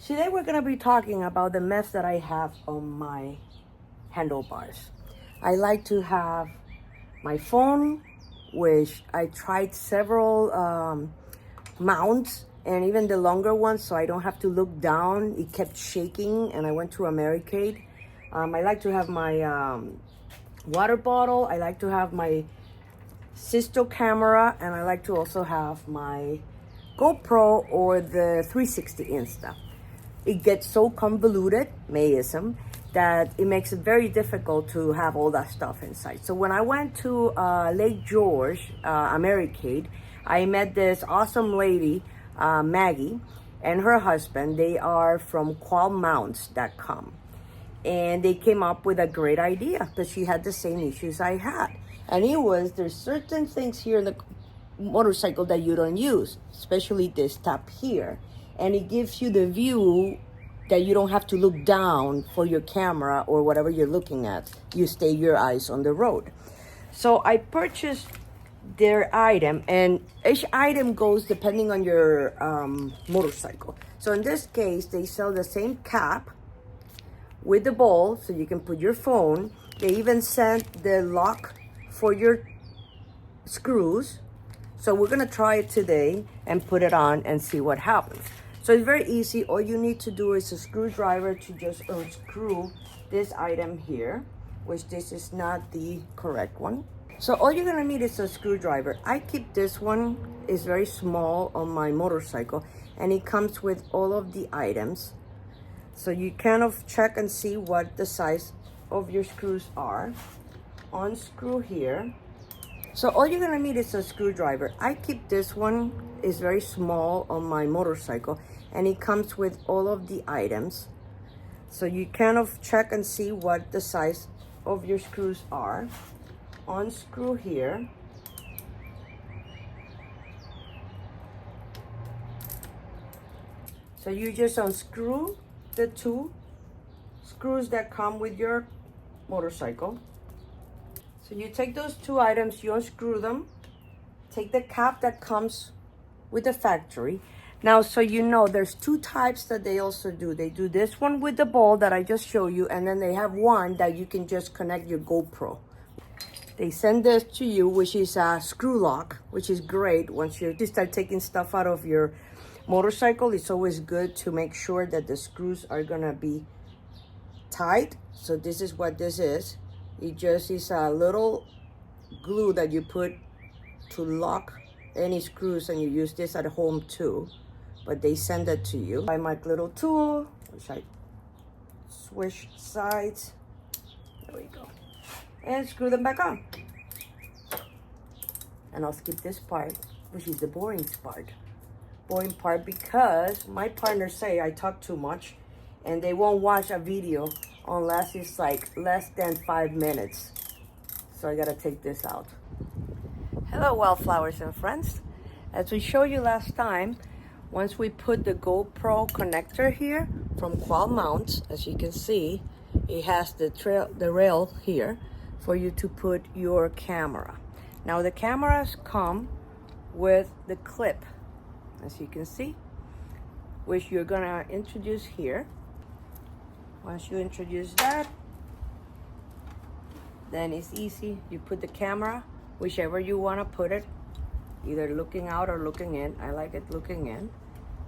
Today we're going to be talking about the mess that I have on my handlebars. I like to have my phone, which I tried several mounts and even the longer ones so I don't have to look down. It kept shaking and I went to a Mei-Hem. I like to have my water bottle. I like to have my sister camera, and I like to also have my GoPro or the 360 Insta. It gets so convoluted, Mei-Hem, that it makes it very difficult to have all that stuff inside. So when I went to Lake George, Americade, I met this awesome lady, Maggie, and her husband. They are from QualMounts.com. And they came up with a great idea because she had the same issues I had. And it was, there's certain things here in the motorcycle that you don't use, especially this tab here. And it gives you the view that you don't have to look down for your camera or whatever you're looking at. You stay your eyes on the road. So I purchased their item, and each item goes depending on your motorcycle. So in this case, they sell the same cap with the ball, so you can put your phone. They even sent the lock for your screws. So we're gonna try it today and put it on and see what happens. So it's very easy. All you need to do is a screwdriver to just unscrew this item here, which this is not the correct one. So all you're gonna need is a screwdriver. I keep this one, it's very small on my motorcycle, and it comes with all of the items. So you kind of check and see what the size of your screws are. Unscrew here. So all you're gonna need is a screwdriver. I keep this one, it's very small on my motorcycle, and it comes with all of the items. So you kind of check and see what the size of your screws are. Unscrew here. So you just unscrew the two screws that come with your motorcycle. So you take those two items, you unscrew them, take the cap that comes with the factory. Now, so you know, there's two types that they also do. They do this one with the ball that I just showed you, and then they have one that you can just connect your GoPro. They send this to you, which is a screw lock, which is great. Once you start taking stuff out of your motorcycle, it's always good to make sure that the screws are gonna be tight. So this is what this is. It just is a little glue that you put to lock any screws, and you use this at home too, but they send it to you. By my little tool, which I swish sides, there we go, and screw them back on. And I'll skip this part, which is the boring part, because my partners say I talk too much and they won't watch a video unless it's like less than 5 minutes. So I gotta take this out. Hello, wildflowers and friends. As we showed you last time, once we put the GoPro connector here from QualMounts, as you can see, it has the rail here for you to put your camera. Now the cameras come with the clip, as you can see, which you're gonna introduce here. Once you introduce that, then it's easy. You put the camera, whichever you want to put it, either looking out or looking in. I like it looking in.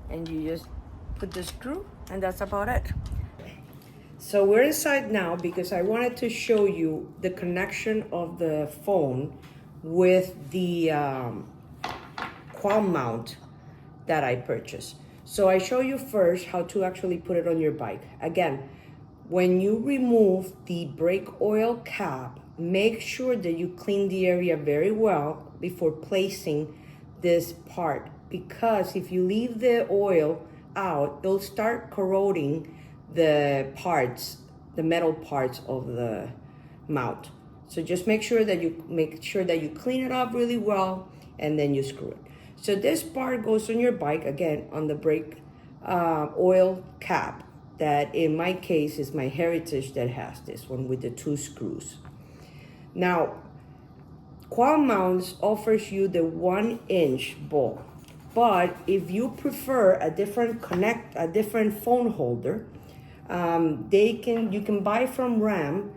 And you just put the screw, and that's about it. So we're inside now because I wanted to show you the connection of the phone with the QualMount that I purchased. So I show you first how to actually put it on your bike. Again, when you remove the brake oil cap, make sure that you clean the area very well before placing this part, because if you leave the oil out, they'll start corroding the parts, the metal parts of the mount. So just make sure that you clean it up really well, and then you screw it. So this part goes on your bike, again, on the brake oil cap, that in my case is my Heritage that has this one with the two screws. Now, QualMounts offers you the 1-inch ball. But if you prefer a different phone holder, you can buy from RAM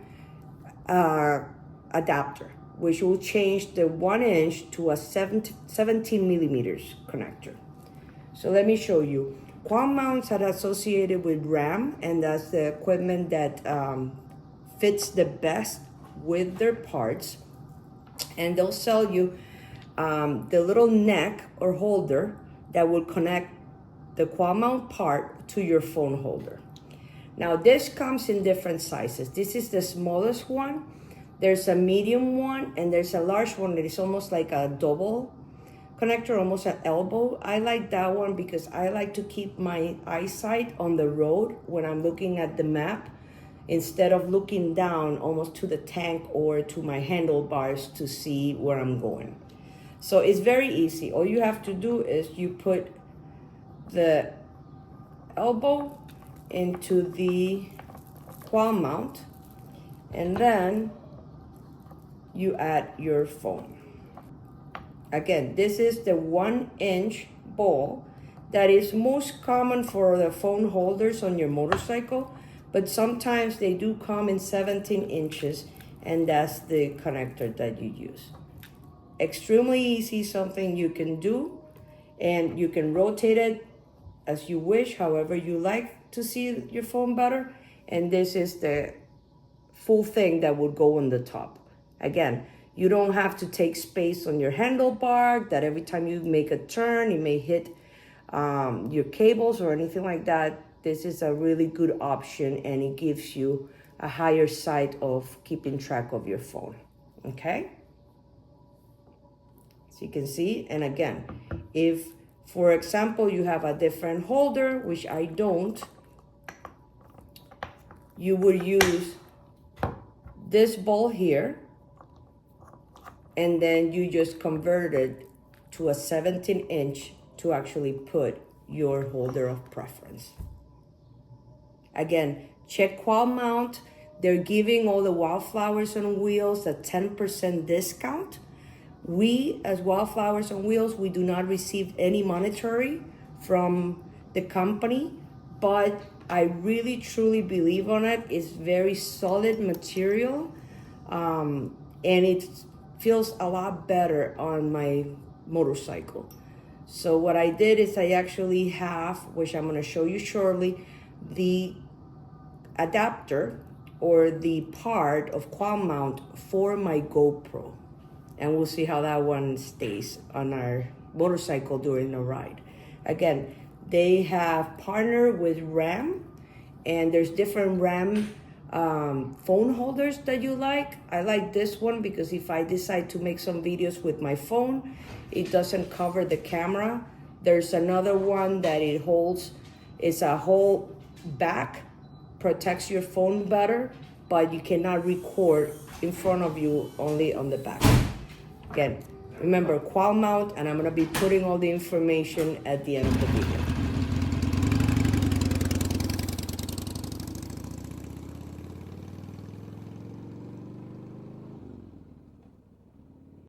adapter, which will change the 1" to a 17 millimeters connector. So let me show you. QualMounts are associated with RAM, and that's the equipment that fits the best with their parts. And they'll sell you the little neck or holder that will connect the QualMount part to your phone holder. Now this comes in different sizes. This is the smallest one. There's a medium one, and there's a large one that is almost like a double connector, almost an elbow. I like that one because I like to keep my eyesight on the road when I'm looking at the map, instead of looking down almost to the tank or to my handlebars to see where I'm going. So it's very easy. All you have to do is you put the elbow into the QualMount, and then you add your phone. Again, this is the 1" ball that is most common for the phone holders on your motorcycle, but sometimes they do come in 17 inches, and that's the connector that you use. Extremely easy, something you can do, and you can rotate it as you wish, however you like to see your phone better. And this is the full thing that would go on the top. Again, you don't have to take space on your handlebar, that every time you make a turn, you may hit your cables or anything like that. This is a really good option, and it gives you a higher sight of keeping track of your phone, okay? So you can see, and again, if, for example, you have a different holder, which I don't, you would use this ball here, and then you just convert it to a 17" to actually put your holder of preference. Again, check QualMount. They're giving all the Wildflowers on Wheels a 10% discount. We, as Wildflowers on Wheels, we do not receive any monetary from the company, but I really truly believe on it. It's very solid material, and it feels a lot better on my motorcycle. So what I did is I actually have, which I'm going to show you shortly, the adapter or the part of QualMount for my GoPro. And we'll see how that one stays on our motorcycle during the ride. Again, they have partnered with RAM, and there's different RAM phone holders that you like. I like this one because if I decide to make some videos with my phone, it doesn't cover the camera. There's another one that it holds, it's a whole back, protects your phone better, but you cannot record in front of you, only on the back. Again, remember QualMount, and I'm gonna be putting all the information at the end of the video.